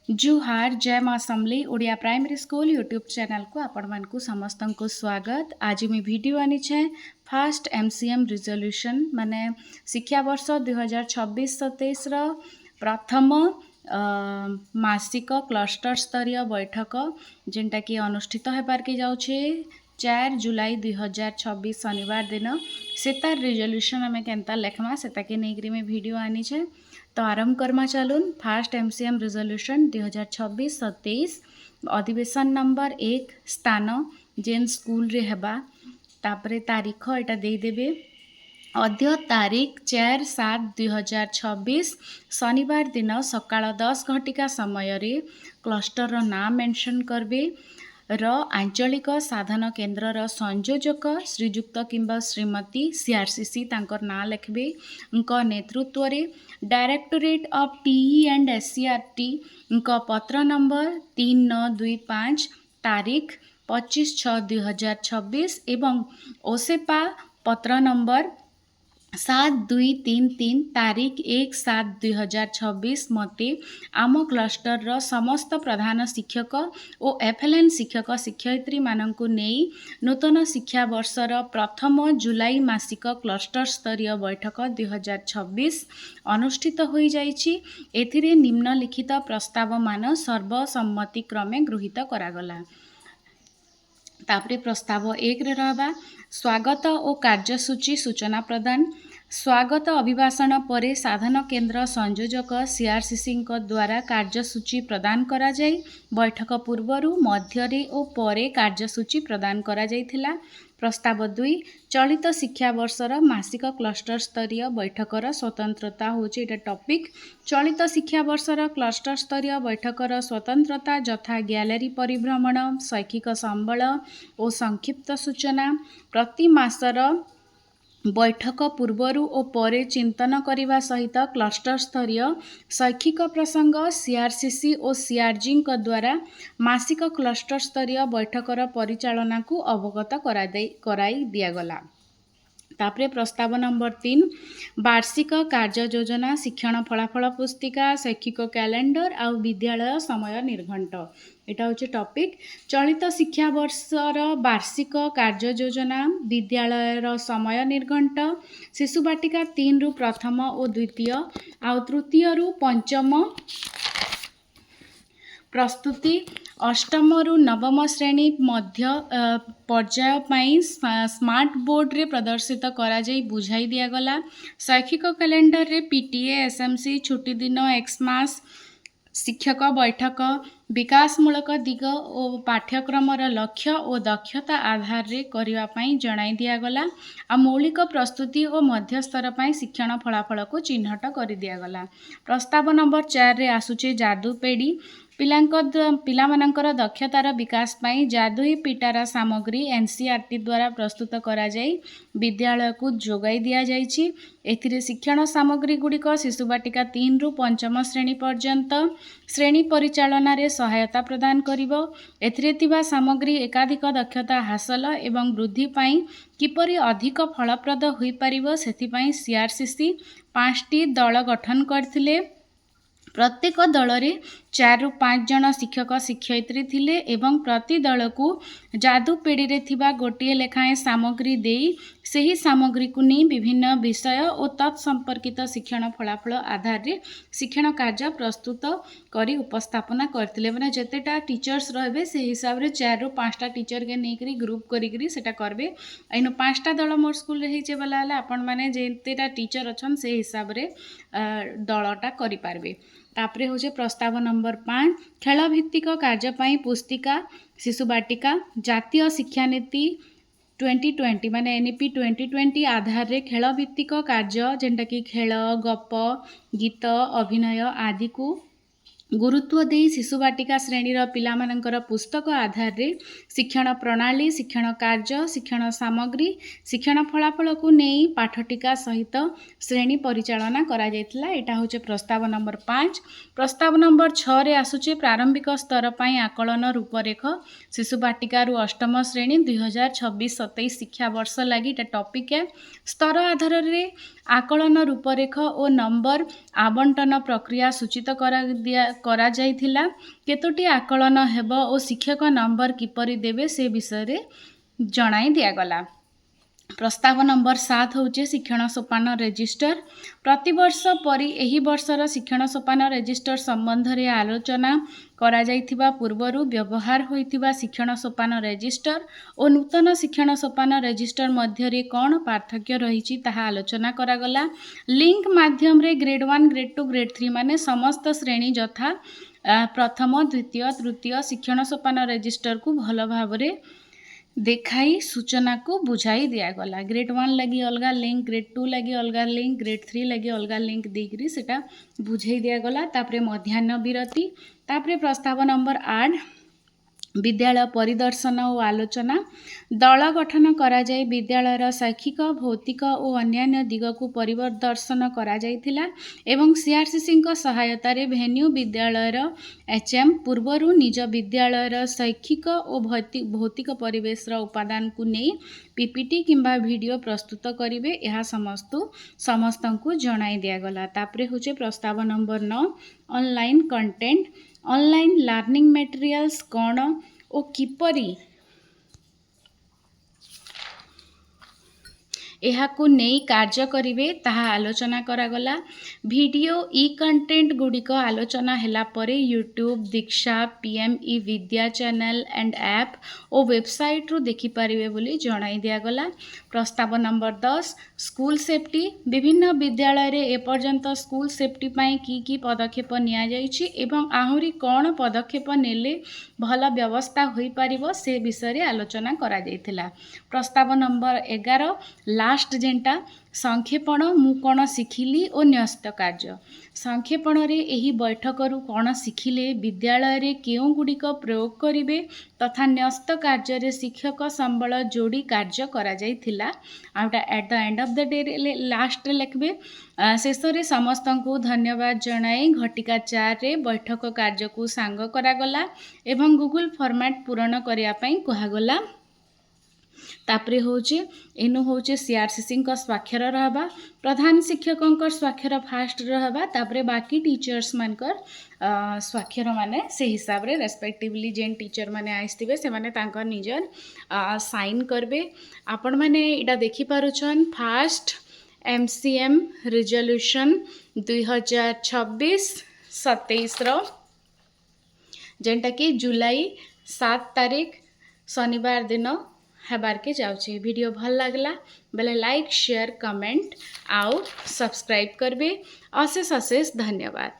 जुहार जय माँ Samalei Odia primary school YouTube channel को आपण मानकु समस्त को स्वागत। आज मैं वीडियो आनी छे फास्ट एमसीएम रिजोल्यूशन माने शिक्षा वर्ष 2026-27 प्रथम मासिक क्लस्टर स्तरीय बैठक जेनटा कि अनुष्ठित होबार के जाउछे 4 जुलाई 2026 शनिवार दिन से तार रिजोल्यूशन आम केन्ता लेखमा सेता के नहीं मैं वीडियो आनी छे। तो आरंभ करमा चलून फास्ट एमसीएम रिजोल्यूशन 2026-27 अधिवेशन नंबर 1 स्थान जेन स्कूल रे हेबा तापरे तारीख एटा दे देबे अद्य तारीख 4/7/2026 शनिवार दिन सकाळ 10 घटिका समय रे क्लस्टर रो नाम मेंशन करबे आंचलिक साधन केन्द्र संयोजक श्रीजुक्त किंबा श्रीमती सीआरसीसी तांकर ना लिखबे नेतृत्व रे directorate of TE and SCERT पत्र नंबर 3925 तारीख 25/6/2026 एवं ओसेपा पत्र नंबर 7233 तारीख 1/7/2026 मते आम क्लस्टर रो समस्त प्रधान शिक्षक और एफएलएन शिक्षक शिक्षयित्री मानंकु नेई नूतन शिक्षा वर्षर प्रथम जुलाई मासिक क्लस्टर स्तरीय बैठक 2026 अनुष्ठित होई जाइछि। एथिरे निम्नलिखित प्रस्ताव मान सर्वसम्मति क्रमे गृहीत करागला। तापरे प्रस्ताव 1 रे रहबा स्वागत और कार्यसूची सूचना प्रदान। स्वागत अभिभाषण परे साधन केन्द्र संयोजक सीआरसीसी द्वारा कार्यसूची प्रदान करा जाय बैठक पूर्वरु मध्यरे और परे कार्यसूची प्रदान करा जायथिला। प्रस्ताव 2 चलित शिक्षा वर्षर मासिक क्लस्टर स्तरीय बैठकर स्वतंत्रता होची एटा टॉपिक। चलित शिक्षा वर्षर क्लस्टर स्तरीय बैठकर स्वतंत्रता यथा गैलरी परिभ्रमण शैक्षिक संबल और संक्षिप्त सूचना प्रति मासर बैठक पूर्वरु और परे चिंतन करिबा सहित क्लस्टर स्तरीय शैक्षिक प्रसंग सीआरसीसी और सीआरजी द्वारा मासिक क्लस्टर स्तरीय बैठकर परिचालना को अवगत कराई दियागला। तापरे प्रस्ताव नंबर 3 वार्षिक कार्य योजना शिक्षण फलाफल पुस्तिका शैक्षिक कैलेंडर आ विद्यालय समय निर्घंट एटा होचे टॉपिक। चलित शिक्षा वर्षर वार्षिक कार्य योजना विद्यालयर समय निर्घंट शिशु बाटिका 3 रु प्रथम और द्वितीय आ तृतीय रु पंचम प्रस्तुति अष्टम रु नवम श्रेणी मध्य पर्याय पाई स्मार्ट बोर्ड रे प्रदर्शित करा जाई बुझाई दिया गला। शैक्षिक कैलेंडर रे पीटीए एसएमसी छुट्टी दिन एक्समास शिक्षक बैठक विकासमूलक दिग और पाठ्यक्रमर लक्ष्य और दक्षता आधार रे करिवा पाई जणाई दिया गला। आ मौलिक प्रस्तुति और मध्यस्तर पाई शिक्षण फलाफल को चिन्हट कर दिया गला। प्रस्ताव नंबर 4 रे आसुचे जादू पेड़ी पिलामानंकर दक्षतार विकास पाई जादुई पिटारा सामग्री एनसीईआरटी द्वारा प्रस्तुत करा जाई विद्यालय को जोगाई दिया जाइछि। एथिरे शिक्षण सामग्री गुड़िक शिशु बाटिका 3 रु पंचम श्रेणी पर्यंत श्रेणी परिचालना रे सहायता प्रदान करिवो। एथिरे तिबा सामग्री एकाधिक दक्षता हासिल एवं वृद्धि पाई किपरि अधिक फलप्रद होई परिवो सेथि पाई सीआरसीसी 5टी दल गठन करथिले। प्रत्येक दल रे 4 रु 5 जन शिक्षक शिक्षयित्री थिले एवं प्रति दल को जादू पेड़ी रे थिबा गोटिए लेखाएं सामग्री देई सही सामग्री को नहीं विभिन्न विषय और तत्संपर्कित शिक्षण फलाफल आधार रे शिक्षण कार्य प्रस्तुत करी उपस्थापना करथिले। माने जतेटा टीचर्स रहबे से हिसाब रे 4 रु 5टा टीचर के नेकरी ग्रुप करी सेटा करबे। एनो 5टा दल मोर स्कूल रे हिचे बला हला आपण माने जेतेटा टीचर अछन से हिसाब रे दलटा करि पारबे। तापरे होचे प्रस्ताव नंबर 5 खेल भित्तिक कार्य पाई पुस्तिका शिशु बाटिका जातीय शिक्षा नीति 2020 माने एनईपी 2020 आधार रे खेल भित्तिक कार्य जेंटा कि खेल गप गीत अभिनय आदि को गुरुत्व दे शिशु बाटिका श्रेणीर पिलामानंकर पुस्तक आधार रे शिक्षण प्रणाली शिक्षण कार्य शिक्षण सामग्री शिक्षण फलाफल को नहीं पाठटिका सहित श्रेणी परिचालना करा जायतिला। एटा होचे प्रस्ताव नंबर 5। प्रस्ताव नंबर 6 रे आसुचे प्रारंभिक स्तर पाई आकलन रूपरेख शिशु बाटिका रु अष्टम श्रेणी 2026-27 शिक्षा वर्ष लगी एटा टॉपिक है। स्तर आधार रे आकलन रूपरेख और नंबर आवंटन प्रक्रिया सूचित करा जाइथिला केतोटी आकलन हेब और शिक्षक नंबर किपरि देबे से विषय जणाई दियागला। प्रस्ताव नंबर 7 होचे शिक्षण सोपान रजिस्टर। प्रतिवर्ष परी एही वर्षर शिक्षण सोपान रजिस्टर संबंध रे आलोचना करा जाइथिबा पूर्वरु व्यवहार होइथिबा शिक्षण सोपान रजिस्टर और नूतन शिक्षण सोपान रजिस्टर मध्य रे कोन पार्थक्य रहिछि ताहा आलोचना करागला। लिंक माध्यम रे ग्रेड 1 ग्रेड 2 ग्रेड 3 माने समस्त श्रेणी यथा प्रथम द्वितीय तृतीय शिक्षण सोपान रजिस्टर को भल भावरे देखाई सूचना को बुझाई दियागला। ग्रेड 1 लगी अलगा लिंक, ग्रेड 2 लगी अलगा लिंक, ग्रेड 3 लगी अलगा लिंक देकरी सेटा बुझाई दियागला। तापरे मध्याह्न विरति। तापरे प्रस्ताव नंबर 8 विद्यालय परिदर्शन और आलोचना। दल गठन करा जाय विद्यालयर शैक्षिक भौतिक और अन्यान्य दिग को परिदर्शन करा जायथिला एवं सीआरसीसी सहायता रे भेन्यू विद्यालयर एचएम पूर्वरु निज विद्यालयर शैक्षिक और भौतिक परिवेश उपादान को नहीं पीपीटी किंबा वीडियो प्रस्तुत करिवे यह समस्त को जणाई दियागला। तापरे होचे प्रस्ताव number 9 online content. Online learning materials कौन और किपरि एहाकु नहीं कार्य करिवे ताहा आलोचना करागला। वीडियो ई कंटेंट गुड़िक आलोचना हैला परे YouTube Diksha PME Vidya channel and app और वेबसाइट रु देखि पारिबे बोली जणाई दियागला। प्रस्ताव नंबर 10 स्कूल सेफ्टी। विभिन्न विद्यालय रे एपर्यंत स्कूल सेफ्टी पाई की पदक्षेप निया जाइछि एवं आहुरी कौन पदक्षेप नेले भल व्यवस्था होई पारिबो से विषय आलोचना करा जाइथिला। प्रस्ताव नंबर 11 लास्ट जेंटा संक्षेपण मु कौन शिखिली और न्यस्त कार्य। संक्षेपण रे एही बैठक रु कौन शिखिले विद्यालय रे केउ गुड़िक प्रयोग करिवे तथा न्यस्त कार्य रे शिक्षक संबल जोड़ी कार्य करा जाइथिला। आउटा at the end of the day last लिखबे। शेष रे समस्त को धन्यवाद जणाई घटिका 4 रे बैठक कार्य को सांग करागला एवं गूगल फॉर्मेट पूरण करिया पई कहागला। तापरे होचे एनु होचे सीआरसीसी स्वाक्षर रहबा प्रधान शिक्षक स्वाक्षर फास्ट रहबा तापरे बाकी टीचर्स मानकर स्वाक्षर माने से हिसाब रे रेस्पेक्टिवली जेन टीचर माने आइस्तिबे से माने तांकर निजर साइन करबे। आपण माने इडा देखि पारुछन फास्ट एमसीएम रिजोल्यूशन 2026-27 रो जेनटा कि जुलाई 7 तारीख शनिवार दिन हेबार के जाउछे। वीडियो भल लागला बेले लाइक शेयर कमेंट आउ सब्सक्राइब करबे। अशेष अशेष धन्यवाद।